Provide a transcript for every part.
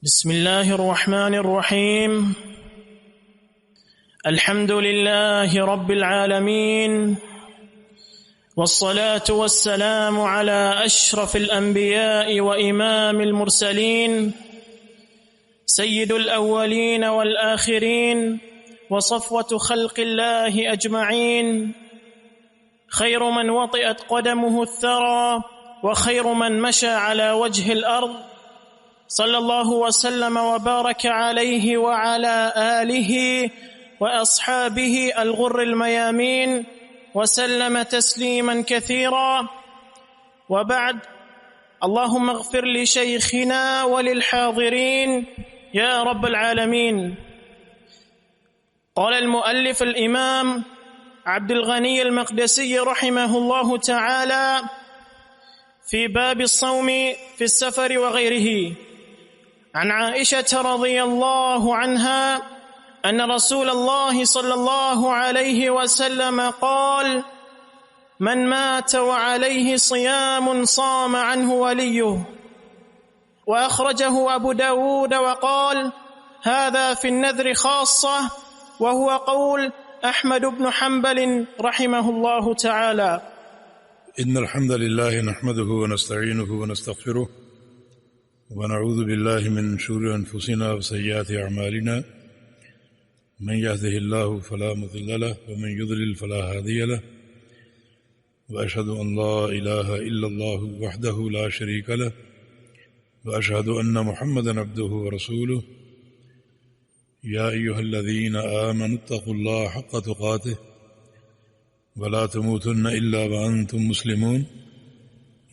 بسم الله الرحمن الرحيم. الحمد لله رب العالمين، والصلاة والسلام على أشرف الأنبياء وإمام المرسلين، سيد الأولين والآخرين، وصفوة خلق الله أجمعين، خير من وطئت قدمه الثرى وخير من مشى على وجه الأرض، صلى الله وسلم وبارك عليه وعلى آله وأصحابه الغر الميامين وسلم تسليما كثيرا، وبعد. اللهم اغفر لشيخنا وللحاضرين يا رب العالمين. قال المؤلف الإمام عبد الغني المقدسي رحمه الله تعالى في باب الصوم في السفر وغيره: عن عائشة رضي الله عنها أن رسول الله صلى الله عليه وسلم قال: من مات وعليه صيام صام عنه وليه. وأخرجه أبو داود وقال: هذا في النذر خاصة، وهو قول أحمد بن حنبل رحمه الله تعالى. إن الحمد لله نحمده ونستعينه ونستغفره ونعوذ بالله من شرور أنفسنا وسيئات أعمالنا، من يهده الله فلا مضل له ومن يضلل فلا هادي له، وأشهد أن لا إله إلا الله وحده لا شريك له، وأشهد أن محمدا عبده ورسوله. يا أيها الذين آمنوا اتقوا الله حق تقاته ولا تموتن إلا وأنتم مسلمون.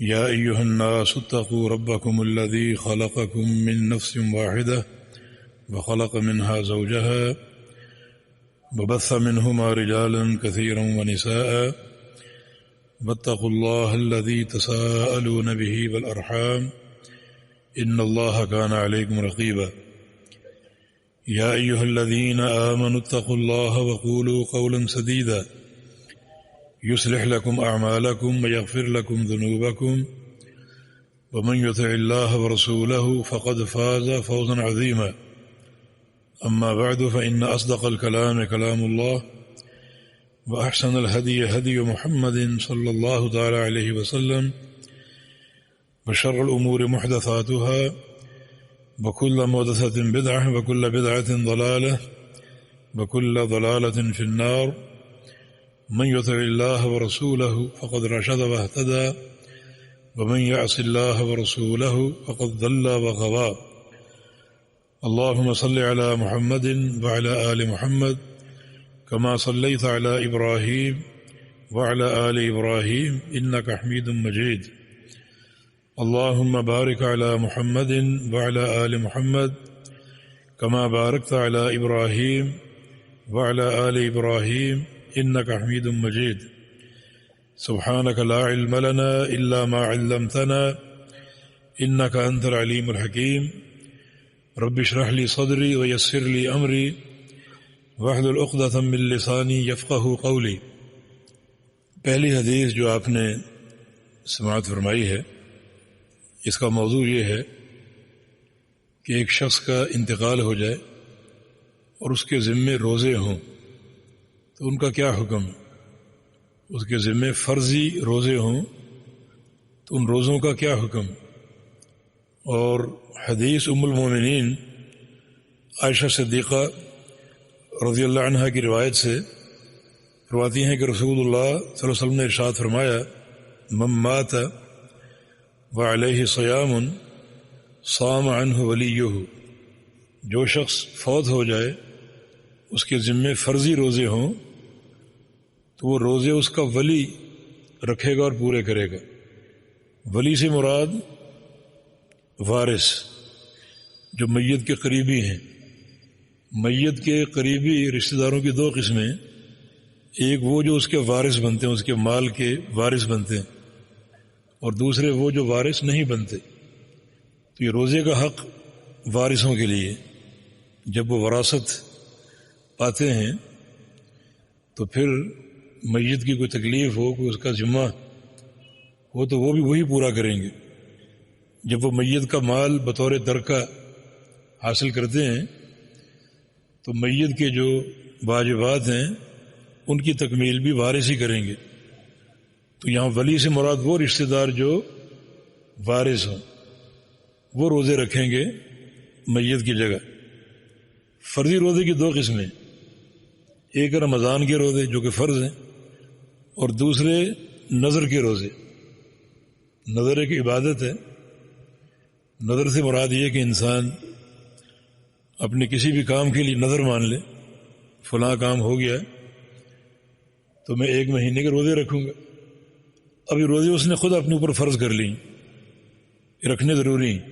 يا أيها الناس اتقوا ربكم الذي خلقكم من نفس واحدة وخلق منها زوجها وبث منهما رجالا كثيرا ونساء، واتقوا الله الذي تساءلون به والأرحام إن الله كان عليكم رقيبا. يا أيها الذين آمنوا اتقوا الله وقولوا قولا سديدا يصلح لكم أعمالكم ويغفر لكم ذنوبكم، ومن يطع الله ورسوله فقد فاز فوزا عظيما. أما بعد، فإن أصدق الكلام كلام الله، وأحسن الهدي هدي محمد صلى الله تعالى عليه وسلم، وشر الأمور محدثاتها، وكل محدثة بدعة، وكل بدعة ضلالة، وكل ضلالة في النار. من يطع الله ورسوله فقد رشد واهتدى، ومن يعص الله ورسوله فقد ضل وغوى. اللهم صل على محمد وعلى آل محمد كما صليت على إبراهيم وعلى آل إبراهيم إنك حميد مجيد. اللهم بارك على محمد وعلى آل محمد كما باركت على إبراهيم وعلى آل إبراهيم إنك حميد مجيد. سبحانك لا علم لنا إلا ما علمتنا إنك أنت العليم الحكيم. رب اشرح لي صدري ويسر لي أمري واحلل عقدة من لساني يفقهوا قولي. پہلی حدیث جو آپ نے سماعت فرمائی ہے، اس کا موضوع یہ ہے کہ ایک شخص کا انتقال ہو جائے اور اس کے ذمے روزے ہوں تو ان کا کیا حکم ہے؟ اس کے ذمے فرضی روزے ہوں تو ان روزوں کا کیا حکم؟ اور حدیث ام المومنین عائشہ صدیقہ رضی اللہ عنہا کی روایت سے فرماتی ہیں کہ رسول اللہ صلی اللہ علیہ وسلم نے ارشاد فرمایا: من مات وعلیہ صیام صام عنہ ولیہ. جو شخص فوت ہو جائے اس کے ذمے فرضی روزے ہوں تو وہ روزے اس کا ولی رکھے گا اور پورے کرے گا. ولی سے مراد وارث، جو میت کے قریبی ہیں. میت کے قریبی رشتہ داروں کی دو قسمیں: ایک وہ جو اس کے وارث بنتے ہیں، اس کے مال کے وارث بنتے ہیں، اور دوسرے وہ جو وارث نہیں بنتے. تو یہ روزے کا حق وارثوں کے لیے. جب وہ وراثت پاتے ہیں تو پھر میت کی کوئی تکلیف ہو، کوئی اس کا ذمہ ہو تو وہ بھی وہی پورا کریں گے. جب وہ میت کا مال بطور ترکہ حاصل کرتے ہیں تو میت کے جو واجبات ہیں ان کی تکمیل بھی وارث ہی کریں گے۔ تو یہاں ولی سے مراد وہ رشتہ دار جو وارث ہوں، وہ روزے رکھیں گے میت کی جگہ۔ فرضی روزے کی دو قسمیں، ایک رمضان کے روزے جو کہ فرض ہیں، اور دوسرے نظر کے روزے۔ نظر ایک عبادت ہے۔ نظر سے مراد یہ کہ انسان اپنے کسی بھی کام کے لیے نظر مان لے، فلاں کام ہو گیا تو میں 1 مہینے کے روزے رکھوں گا۔ ابھی روزے اس نے خود اپنے اوپر فرض کر لی، رکھنے ضروری ہیں۔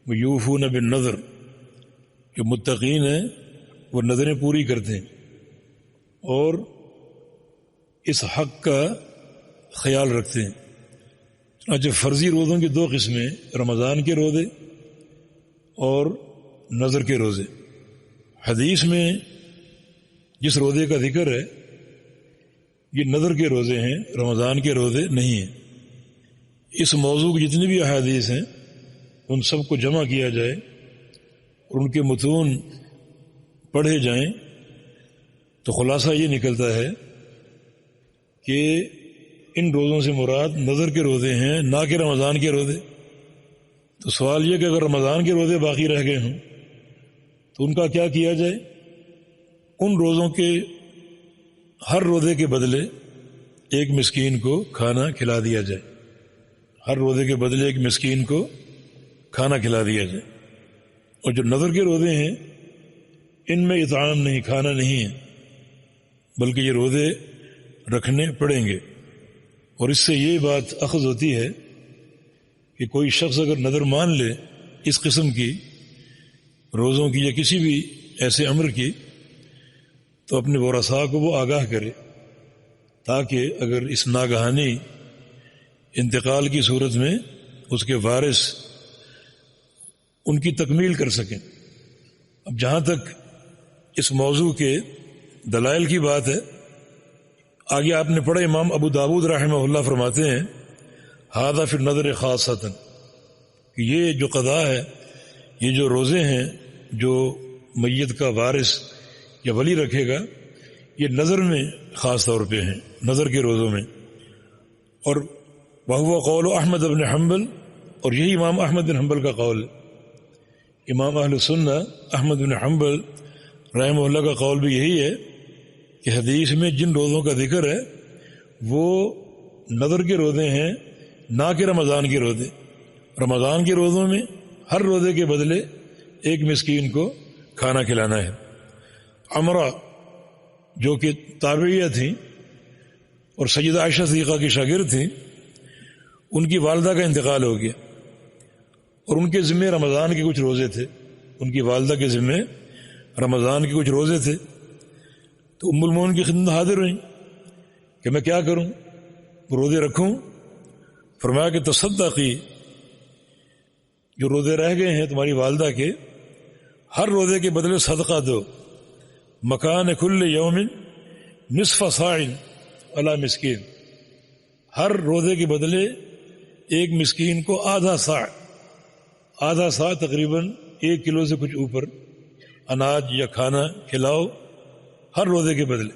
وہ یوفون بالنذر، جو متقین ہیں وہ نظریں پوری کرتے ہیں اور اس حق کا خیال رکھتے ہیں۔ چنانچہ فرضی روزوں کی 2 قسمیں، رمضان کے روزے اور نظر کے روزے۔ حدیث میں جس روزے کا ذکر ہے یہ نظر کے روزے ہیں، رمضان کے روزے نہیں ہیں۔ اس موضوع کی جتنی بھی احادیث ہیں ان سب کو جمع کیا جائے اور ان کے متون پڑھے جائیں تو خلاصہ یہ نکلتا ہے کہ ان روزوں سے مراد نظر کے روزے ہیں، نہ کہ رمضان کے روزے۔ تو سوال یہ کہ اگر رمضان کے روزے باقی رہ گئے ہوں تو ان کا کیا کیا جائے؟ ان روزوں کے ہر روزے کے بدلے ایک مسکین کو کھانا کھلا دیا جائے۔ ہر روزے کے بدلے ایک مسکین کو کھانا کھلا دیا جائے۔ اور جو نظر کے روزے ہیں ان میں اطعام نہیں، کھانا نہیں ہے، بلکہ یہ روزے رکھنے پڑیں گے۔ اور اس سے یہ بات اخذ ہوتی ہے کہ کوئی شخص اگر نظر مان لے اس قسم کی روزوں کی یا کسی بھی ایسے امر کی تو اپنے ورثاء کو وہ آگاہ کرے، تاکہ اگر اس ناگہانی انتقال کی صورت میں اس کے وارث ان کی تکمیل کر سکیں۔ اب جہاں تک اس موضوع کے دلائل کی بات ہے، آگے آپ نے پڑھا، امام ابو داود رحمہ اللہ فرماتے ہیں ھذا فی النذر خاصۃ، کہ یہ جو قضا ہے، یہ جو روزے ہیں جو میت کا وارث یا ولی رکھے گا، یہ نظر میں خاص طور پہ ہیں، نظر کے روزوں میں۔ اور وہو قول احمد بن حنبل، اور یہی امام احمد بن حنبل کا قول ہے۔ امام اہل سنہ احمد بن حنبل رحمہ اللہ کا قول بھی یہی ہے کہ حدیث میں جن روزوں کا ذکر ہے وہ نظر کے روزے ہیں، نہ کہ رمضان کے روزے۔ رمضان کے روزوں میں ہر روزے کے بدلے ایک مسکین کو کھانا کھلانا ہے۔ عمرہ جو کہ تابعیہ تھیں اور سیدہ عائشہ صدیقہ کی شاگرد تھیں، ان کی والدہ کا انتقال ہو گیا اور ان کے ذمے رمضان کے کچھ روزے تھے۔ ان کی والدہ کے ذمے رمضان کے کچھ روزے تھے، تو ام المومنین کی خدمت حاضر ہوئیں کہ میں کیا کروں، روزے رکھوں؟ فرمایا کہ تصدقی، جو روزے رہ گئے ہیں تمہاری والدہ کے، ہر روزے کے بدلے صدقہ دو، مکان کل یوم نصف صاع علی مسکین، ہر روزے کے بدلے ایک مسکین کو آدھا ساع تقریباً 1 کلو سے کچھ اوپر اناج یا کھانا کھلاؤ ہر روزے کے بدلے۔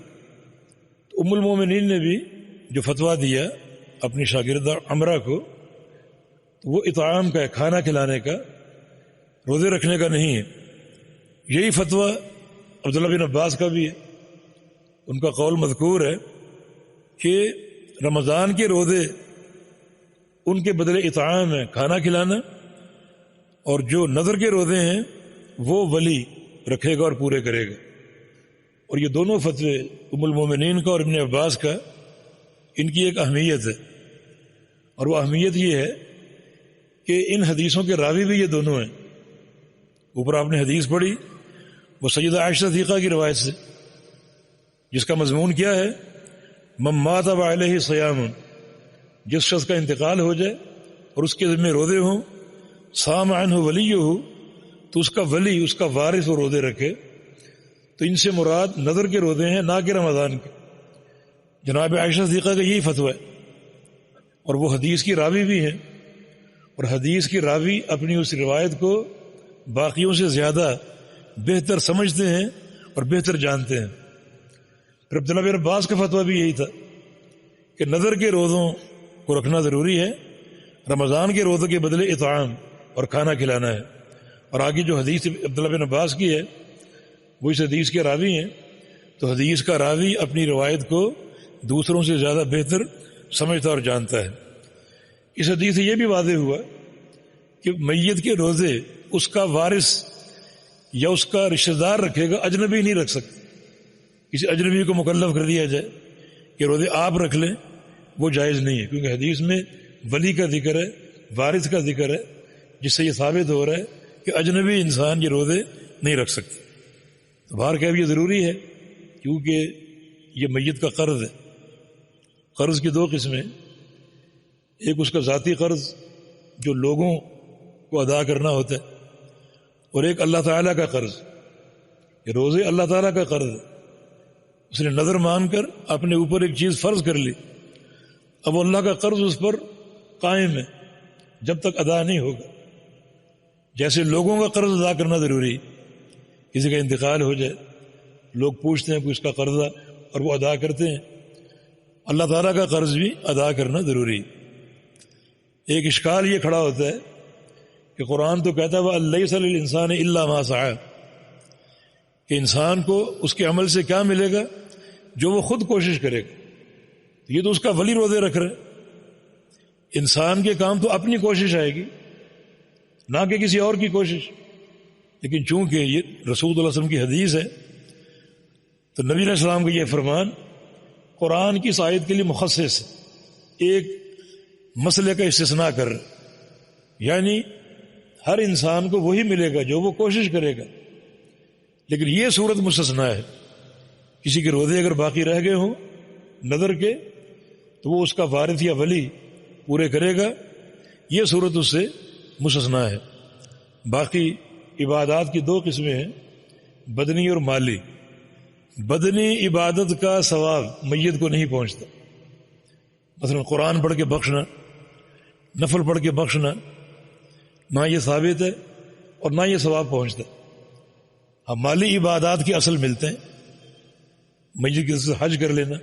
تو ام المومنین نے بھی جو فتویٰ دیا اپنی شاگردہ عمرہ کو، تو وہ اطعام کا ہے، کھانا کھلانے کا، روزے رکھنے کا نہیں ہے۔ یہی فتویٰ عبداللہ بن عباس کا بھی ہے۔ ان کا قول مذکور ہے کہ رمضان کے روزے ان کے بدلے اطعام ہے، کھانا کھلانا، اور جو نظر کے روزے ہیں وہ ولی رکھے گا اور پورے کرے گا۔ اور یہ دونوں فتوے ام المومنین کا اور ابن عباس کا، ان کی ایک اہمیت ہے، اور وہ اہمیت یہ ہے کہ ان حدیثوں کے راوی بھی یہ دونوں ہیں۔ اوپر آپ نے حدیث پڑھی وہ سیدہ عائشہ صدیقہ کی روایت سے، جس کا مضمون کیا ہے، من مات وعلیہ صیام، جس شخص کا انتقال ہو جائے اور اس کے ذمہ روزے ہوں، صام عنہ ولیہ، تو اس کا ولی، اس کا وارث وہ روزے رکھے۔ تو ان سے مراد نظر کے روزے ہیں، نہ کہ رمضان کے۔ جناب عائشہ صدیقہ کا یہی فتویٰ ہے، اور وہ حدیث کی راوی بھی ہیں، اور حدیث کی راوی اپنی اس روایت کو باقیوں سے زیادہ بہتر سمجھتے ہیں اور بہتر جانتے ہیں۔ پھر عبداللہ بن عباس کا فتویٰ بھی یہی تھا کہ نظر کے روزوں کو رکھنا ضروری ہے، رمضان کے روزوں کے بدلے اطعام اور کھانا کھلانا ہے۔ اور آگے جو حدیث عبداللہ بن عباس کی ہے وہ اس حدیث کے راوی ہیں، تو حدیث کا راوی اپنی روایت کو دوسروں سے زیادہ بہتر سمجھتا اور جانتا ہے۔ اس حدیث سے یہ بھی واضح ہوا کہ میت کے روزے اس کا وارث یا اس کا رشتہ دار رکھے گا، اجنبی نہیں رکھ سکتا۔ کسی اجنبی کو مکلف کر دیا جائے کہ روزے آپ رکھ لیں، وہ جائز نہیں ہے، کیونکہ حدیث میں ولی کا ذکر ہے، وارث کا ذکر ہے، جس سے یہ ثابت ہو رہا ہے کہ اجنبی انسان یہ روزے نہیں رکھ سکتے۔ تو باہر کہہ بھی یہ ضروری ہے کیونکہ یہ میت کا قرض ہے۔ قرض کی دو قسمیں، ایک اس کا ذاتی قرض جو لوگوں کو ادا کرنا ہوتا ہے، اور ایک اللہ تعالیٰ کا قرض۔ یہ روزے اللہ تعالیٰ کا قرض ہے، اس نے نظر مان کر اپنے اوپر ایک چیز فرض کر لی، اب اللہ کا قرض اس پر قائم ہے جب تک ادا نہیں ہوگا۔ جیسے لوگوں کا قرض ادا کرنا ضروری ہے، کسی کا انتقال ہو جائے لوگ پوچھتے ہیں کہ اس کا قرضہ اور وہ ادا کرتے ہیں، اللہ تعالیٰ کا قرض بھی ادا کرنا ضروری ہے۔ ایک اشکال یہ کھڑا ہوتا ہے کہ قرآن تو کہتا ہے وَلَيْسَ لِلْإِنسَانِ إِلَّا مَا سَعَىٰ، کہ انسان کو اس کے عمل سے کیا ملے گا؟ جو وہ خود کوشش کرے گا۔ یہ تو اس کا ولی روزے رکھ رہے، انسان کے کام تو اپنی کوشش آئے گی، نہ کہ کسی اور کی کوشش۔ لیکن چونکہ یہ رسول اللہ علیہ وسلم کی حدیث ہے تو نبی علیہ السلام کا یہ فرمان قرآن کی اس آیت کے لیے مخصص ہے، ایک مسئلے کا استثناء کر رہے، یعنی ہر انسان کو وہی ملے گا جو وہ کوشش کرے گا۔ لیکن یہ صورت مستثنیٰ ہے، کسی کے روزے اگر باقی رہ گئے ہوں نظر کے تو وہ اس کا وارث یا ولی پورے کرے گا، یہ صورت اس سے مستثنیٰ ہے۔ باقی عبادات کی دو قسمیں ہیں، بدنی اور مالی۔ بدنی عبادت کا ثواب میت کو نہیں پہنچتا، مثلا قرآن پڑھ کے بخشنا، نفل پڑھ کے بخشنا، نہ یہ ثابت ہے اور نہ یہ ثواب پہنچتا۔ اب مالی عبادات کے اصل ملتے ہیں، میت کے سے حج کر لینا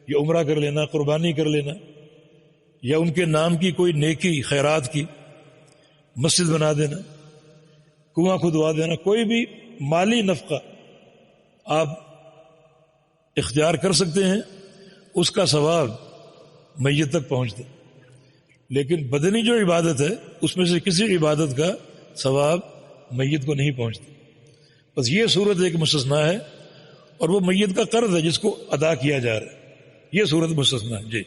یا عمرہ کر لینا، قربانی کر لینا، یا ان کے نام کی کوئی نیکی خیرات کی، مسجد بنا دینا، کنواں کھدوا دینا، کوئی بھی مالی نفقہ آپ اختیار کر سکتے ہیں، اس کا ثواب میت تک پہنچتا۔ لیکن بدنی جو عبادت ہے اس میں سے کسی عبادت کا ثواب میت کو نہیں پہنچتا۔ بس یہ صورت ایک مستثنیٰ ہے، اور وہ میت کا قرض ہے جس کو ادا کیا جا رہا ہے، یہ صورت مستثنیٰ ہے۔ جی